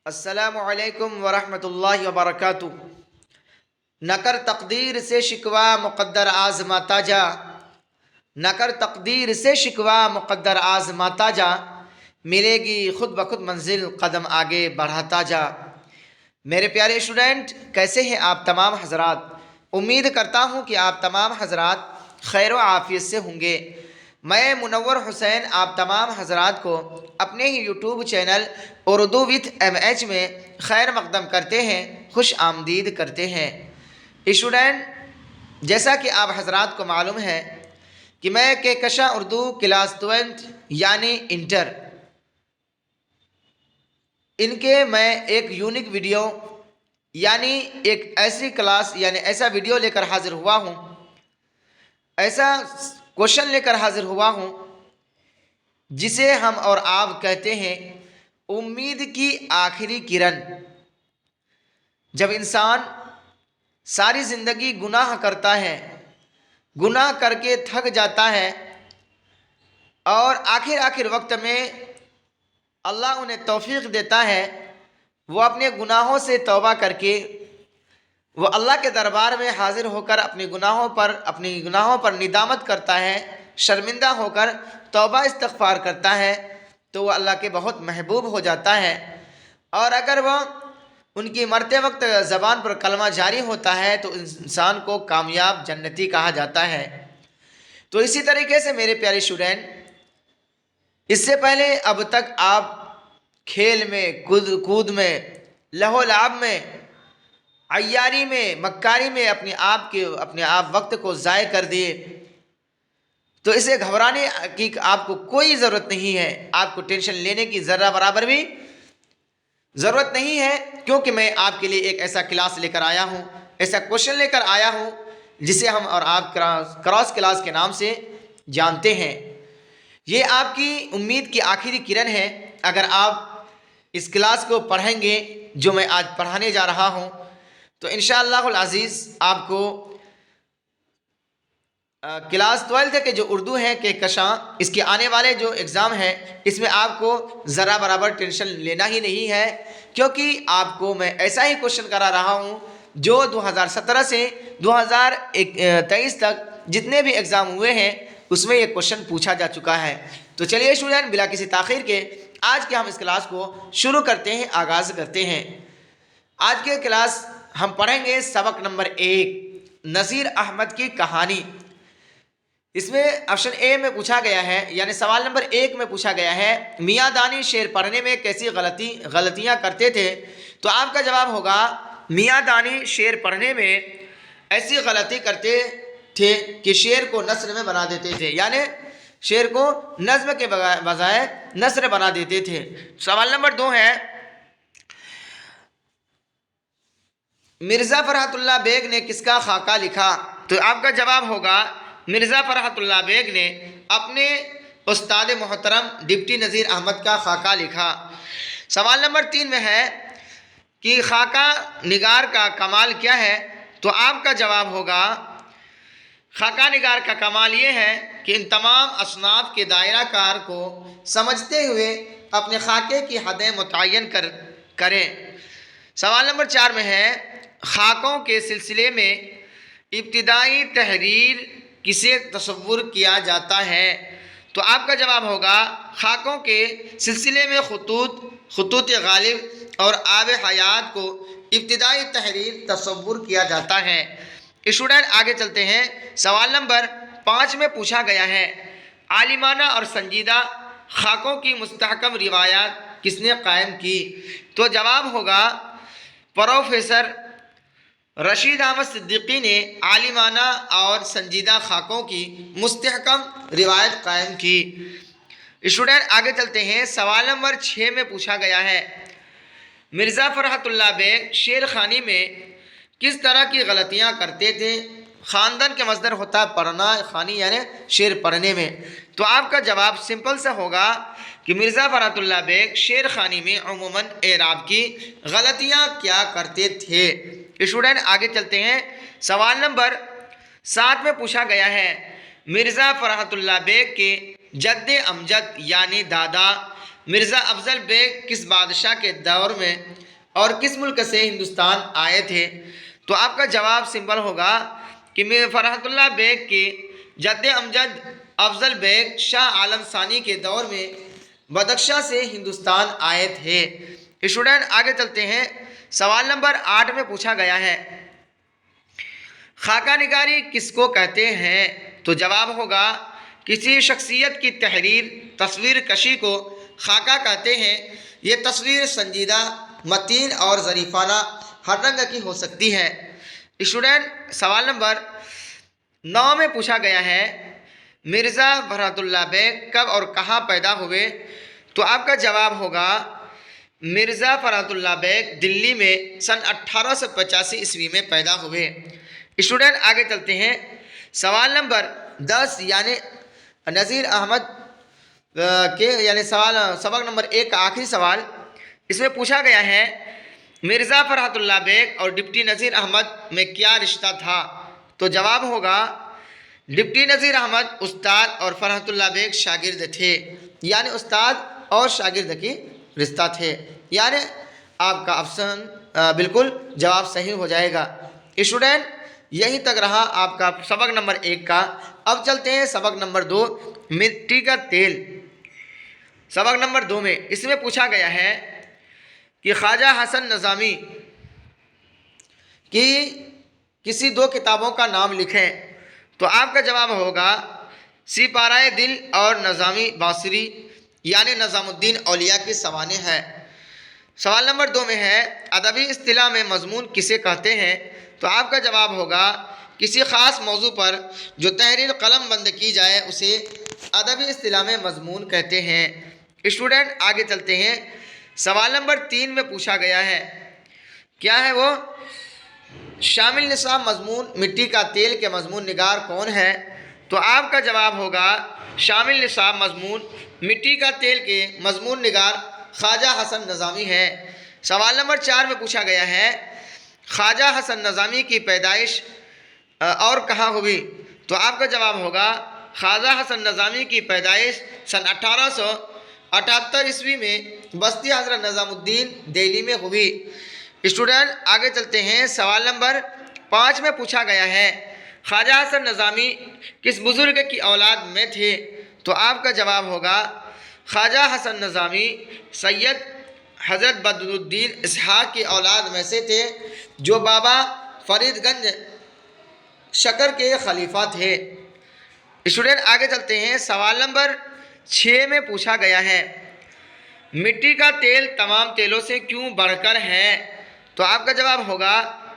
السلام علیکم ورحمۃ اللہ وبرکاتہ۔ نہ کر تقدیر سے شکوہ مقدر آزماتا جا، نہ کر تقدیر سے شکوہ مقدر آزماتا جا، ملے گی خود بخود منزل قدم آگے بڑھاتا جا۔ میرے پیارے اسٹوڈنٹ، کیسے ہیں آپ تمام حضرات؟ امید کرتا ہوں کہ آپ تمام حضرات خیر و عافیت سے ہوں گے۔ میں منور حسین آپ تمام حضرات کو اپنے ہی YouTube channel Urdu with M H میں خیر مقدم کرتے ہیں، خوش آمدید کرتے ہیں۔ اسٹوڈنٹ، جیسا کہ آپ حضرات کو معلوم ہے کہ میں کہکشاں اردو کلاس 12 یعنی انٹر، ان کے میں ایک یونیک ویڈیو یعنی ایک ایسی کلاس یعنی ایسا ویڈیو لے کر حاضر ہوا ہوں، ایسا کوشچن لے کر حاضر ہوا ہوں جسے ہم اور آپ کہتے ہیں امید کی آخری کرن۔ جب انسان ساری زندگی گناہ کرتا ہے، گناہ کر کے تھک جاتا ہے اور آخر وقت میں اللہ انہیں توفیق دیتا ہے، وہ اپنے گناہوں سے توبہ کر کے وہ اللہ کے دربار میں حاضر ہو کر اپنی گناہوں پر ندامت کرتا ہے، شرمندہ ہو کر توبہ استغفار کرتا ہے، تو وہ اللہ کے بہت محبوب ہو جاتا ہے۔ اور اگر وہ ان کی مرتے وقت زبان پر کلمہ جاری ہوتا ہے تو انسان کو کامیاب جنتی کہا جاتا ہے۔ تو اسی طریقے سے میرے پیارے اسٹوڈنٹ، اس سے پہلے اب تک آپ کھیل میں، کود میں، لہو لعب میں، عیاری میں، مکاری میں اپنے آپ وقت کو ضائع کر دیے، تو اسے گھبرانے کی آپ کو کوئی ضرورت نہیں ہے، آپ کو ٹینشن لینے کی ذرہ برابر بھی ضرورت نہیں ہے، کیونکہ میں آپ کے لیے ایک ایسا کلاس لے کر آیا ہوں، ایسا کوشچن لے کر آیا ہوں جسے ہم اور آپ کراس کلاس کے نام سے جانتے ہیں۔ یہ آپ کی امید کی آخری کرن ہے۔ اگر آپ اس کلاس کو پڑھیں گے جو میں آج پڑھانے جا رہا ہوں تو انشاءاللہ العزیز آپ کو کلاس 12 کے جو اردو ہے کہکشاں، اس کے آنے والے جو ایگزام ہیں اس میں آپ کو ذرا برابر ٹینشن لینا ہی نہیں ہے، کیونکہ آپ کو میں ایسا ہی کوشچن کرا رہا ہوں جو 2017 سے 2023 تک جتنے بھی ایگزام ہوئے ہیں اس میں یہ کوشچن پوچھا جا چکا ہے۔ تو چلیے اسٹوڈنٹ، بلا کسی تاخیر کے آج کے ہم اس کلاس کو شروع کرتے ہیں، آغاز کرتے ہیں۔ آج کے کلاس ہم پڑھیں گے سبق نمبر 1، نذیر احمد کی کہانی۔ اس میں آپشن اے میں پوچھا گیا ہے، یعنی سوال نمبر 1 میں پوچھا گیا ہے میاں دانی شعر پڑھنے میں کیسی غلطیاں کرتے تھے؟ تو آپ کا جواب ہوگا میاں دانی شعر پڑھنے میں ایسی غلطی کرتے تھے کہ شعر کو نثر میں بنا دیتے تھے، یعنی شعر کو نظم کے بجائے نثر بنا دیتے تھے۔ سوال نمبر 2 ہے مرزا فرحت اللہ بیگ نے کس کا خاکہ لکھا؟ تو آپ کا جواب ہوگا مرزا فرحت اللہ بیگ نے اپنے استاد محترم ڈپٹی نذیر احمد کا خاکہ لکھا۔ سوال نمبر 3 میں ہے کہ خاکہ نگار کا کمال کیا ہے؟ تو آپ کا جواب ہوگا خاکہ نگار کا کمال یہ ہے کہ ان تمام اصناف کے دائرہ کار کو سمجھتے ہوئے اپنے خاکے کی حدیں متعین کریں۔ سوال نمبر 4 میں ہے خاکوں کے سلسلے میں ابتدائی تحریر کسے تصور کیا جاتا ہے؟ تو آپ کا جواب ہوگا خاکوں کے سلسلے میں خطوط غالب اور آب حیات کو ابتدائی تحریر تصور کیا جاتا ہے۔ اسٹوڈنٹ آگے چلتے ہیں۔ سوال نمبر 5 میں پوچھا گیا ہے عالمانہ اور سنجیدہ خاکوں کی مستحکم روایات کس نے قائم کی؟ تو جواب ہوگا پروفیسر رشید احمد صدیقی نے عالمانہ اور سنجیدہ خاکوں کی مستحکم روایت قائم کی۔ اسٹوڈنٹ آگے چلتے ہیں۔ سوال نمبر 6 میں پوچھا گیا ہے مرزا فرحت اللہ بیگ شعر خوانی میں کس طرح کی غلطیاں کرتے تھے؟ خواندن کے مصدر ہوتا ہے پڑھنا، خوانی یعنی شعر پڑھنے میں۔ تو آپ کا جواب سمپل سا ہوگا کہ مرزا فرحت اللہ بیگ شعر خوانی میں عموماً اعراب کی غلطیاں کیا کرتے تھے۔ اسٹوڈنٹ آگے چلتے ہیں۔ سوال نمبر 7 میں پوچھا گیا ہے مرزا فرحت اللہ بیگ کے جد امجد یعنی دادا مرزا افضل بیگ کس بادشاہ کے دور میں اور کس ملک سے ہندوستان آئے تھے؟ تو آپ کا جواب سمپل ہوگا کہ فرحت اللہ بیگ کے جد امجد افضل بیگ شاہ عالم ثانی کے دور میں بدخشاں سے ہندوستان آئے تھے۔ اسٹوڈنٹ آگے چلتے ہیں، سوال نمبر 8 میں پوچھا گیا ہے خاکہ نگاری کس کو کہتے ہیں؟ تو جواب ہوگا کسی شخصیت کی تحریر تصویر کشی کو خاکہ کہتے ہیں۔ یہ تصویر سنجیدہ، متین اور ظریفانہ ہر رنگ کی ہو سکتی ہے۔ اسٹوڈنٹ سوال نمبر 9 میں پوچھا گیا ہے مرزا فرحت اللہ بیگ کب اور کہاں پیدا ہوئے؟ تو آپ کا جواب ہوگا مرزا فرحت اللہ بیگ دلی میں سن 1885 عیسوی میں پیدا ہوئے۔ اسٹوڈنٹ آگے چلتے ہیں، سوال نمبر 10 یعنی نذیر احمد کے سبق نمبر 1 کا آخری سوال، اس میں پوچھا گیا ہے مرزا فرحت اللہ بیگ اور ڈپٹی نذیر احمد میں کیا رشتہ تھا؟ تو جواب ہوگا ڈپٹی نذیر احمد استاد اور فرحت اللہ بیگ شاگرد تھے، یعنی استاد اور شاگرد کی رشتہ تھے، یعنی آپ کا آپشن بالکل جواب صحیح ہو جائے گا۔ اسٹوڈنٹ یہیں تک رہا آپ کا سبق نمبر 1 کا۔ اب چلتے ہیں سبق نمبر 2 مٹی کا تیل۔ سبق نمبر 2 میں اس میں پوچھا گیا ہے کہ خواجہ حسن نظامی کی کسی 2 کتابوں کا نام لکھیں۔ تو آپ کا جواب ہوگا سپارۂ دل اور نظامی باصری، یعنی نظام الدین اولیاء کی سوانح ہے۔ سوال نمبر 2 میں ہے ادبی اصطلاح میں مضمون کسے کہتے ہیں؟ تو آپ کا جواب ہوگا کسی خاص موضوع پر جو تحریر قلم بند کی جائے اسے ادبی اصطلاح میں مضمون کہتے ہیں۔ اسٹوڈنٹ آگے چلتے ہیں، سوال نمبر 3 میں پوچھا گیا ہے کیا ہے وہ شامل نصاب مضمون مٹی کا تیل کے مضمون نگار کون ہے؟ تو آپ کا جواب ہوگا شامل نصاب مضمون مٹی کا تیل کے مضمون نگار خواجہ حسن نظامی ہے۔ سوال نمبر 4 میں پوچھا گیا ہے خواجہ حسن نظامی کی پیدائش اور کہاں ہوئی؟ تو آپ کا جواب ہوگا خواجہ حسن نظامی کی پیدائش سن 1878 عیسوی میں بستی حضرت نظام الدین دہلی میں ہوئی۔ اسٹوڈنٹ آگے چلتے ہیں، سوال نمبر 5 میں پوچھا گیا ہے خواجہ حسن نظامی کس بزرگ کی اولاد میں تھے؟ تو آپ کا جواب ہوگا خواجہ حسن نظامی سید حضرت بدرالدین اسحاق کی اولاد میں سے تھے، جو بابا فرید گنج شکر کے خلیفہ تھے۔ اسٹوڈنٹ آگے چلتے ہیں، سوال نمبر 6 میں پوچھا گیا ہے مٹی کا تیل تمام تیلوں سے کیوں بڑھ کر ہے؟ تو آپ کا جواب ہوگا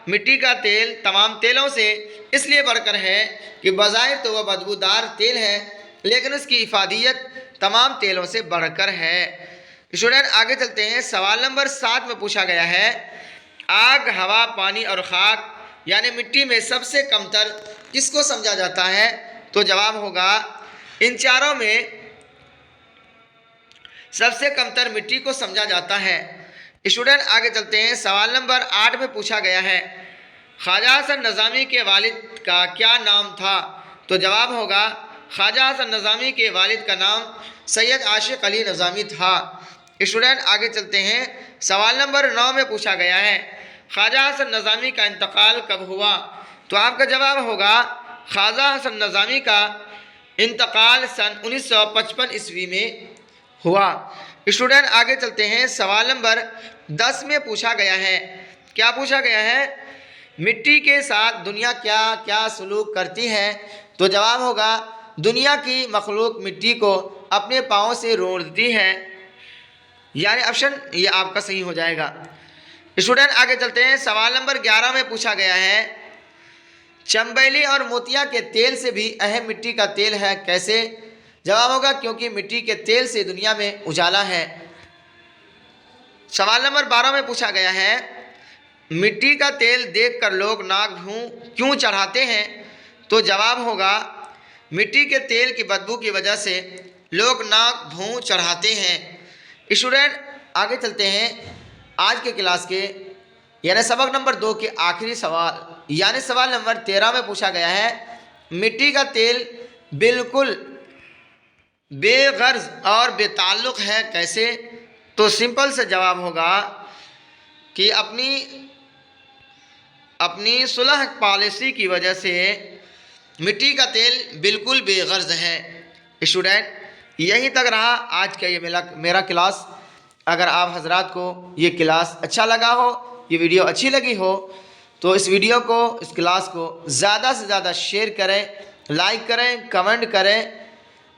مٹی کا تیل تمام تیلوں سے اس لیے بڑھ کر ہے کہ بظاہر تو وہ بدبودار تیل ہے، لیکن اس کی افادیت تمام تیلوں سے بڑھ کر ہے۔ اسٹوڈنٹ آگے چلتے ہیں، سوال نمبر 7 میں پوچھا گیا ہے آگ، ہوا، پانی اور خاک یعنی مٹی میں سب سے کمتر کس کو سمجھا جاتا ہے؟ تو جواب ہوگا ان چاروں میں سب سے کمتر مٹی کو سمجھا جاتا ہے۔ اسٹوڈنٹ آگے چلتے ہیں، سوال نمبر 8 میں پوچھا گیا ہے خواجہ حسن نظامی کے والد کا کیا نام تھا؟ تو جواب ہوگا خواجہ حسن نظامی کے والد کا نام سید عاشق علی نظامی تھا۔ اسٹوڈنٹ آگے چلتے ہیں، سوال نمبر 9 میں پوچھا گیا ہے خواجہ حسن نظامی کا انتقال کب ہوا؟ تو آپ کا جواب ہوگا خواجہ حسن نظامی کا انتقال سن 1955 عیسوی میں ہوا۔ اسٹوڈنٹ آگے چلتے ہیں، سوال نمبر 10 میں پوچھا گیا ہے کیا پوچھا گیا ہے مٹی کے ساتھ دنیا کیا کیا سلوک کرتی ہے؟ تو جواب ہوگا دنیا کی مخلوق مٹی کو اپنے پاؤں سے روندتی ہے، یعنی آپشن یہ آپ کا صحیح ہو جائے گا۔ اسٹوڈنٹ آگے چلتے ہیں، سوال نمبر 11 میں پوچھا گیا ہے چمبیلی اور موتیا کے تیل سے بھی اہم مٹی کا تیل ہے، کیسے؟ جواب ہوگا کیونکہ مٹی کے تیل سے دنیا میں اجالا ہے۔ سوال نمبر 12 میں پوچھا گیا ہے مٹی کا تیل دیکھ کر لوگ ناک بھوں کیوں چڑھاتے ہیں؟ تو جواب ہوگا مٹی کے تیل کی بدبو کی وجہ سے لوگ ناک بھوں چڑھاتے ہیں۔ اسٹوڈنٹ آگے چلتے ہیں، آج کے کلاس کے یعنی سبق نمبر 2 کے آخری سوال یعنی سوال نمبر 13 میں پوچھا گیا ہے مٹی کا تیل بالکل بے غرض اور بے تعلق ہے کیسے؟ تو سمپل سے جواب ہوگا کہ اپنی صلح پالیسی کی وجہ سے مٹی کا تیل بالکل بے غرض ہے۔ اسٹوڈنٹ، یہیں تک رہا آج کا یہ میرا کلاس۔ اگر آپ حضرات کو یہ کلاس اچھا لگا ہو، یہ ویڈیو اچھی لگی ہو، تو اس ویڈیو کو، اس کلاس کو زیادہ سے زیادہ شیئر کریں، لائک کریں، کمنٹ کریں،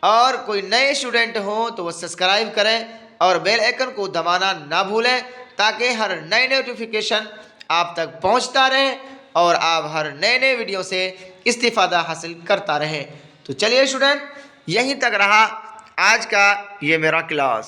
اور کوئی نئے اسٹوڈنٹ ہوں تو وہ سبسکرائب کریں اور بیل آئیکن کو دبانا نہ بھولیں، تاکہ ہر نئے نوٹیفیکیشن آپ تک پہنچتا رہے اور آپ ہر نئے ویڈیو سے استفادہ حاصل کرتا رہیں۔ تو چلیے اسٹوڈنٹ، یہیں تک رہا آج کا یہ میرا کلاس۔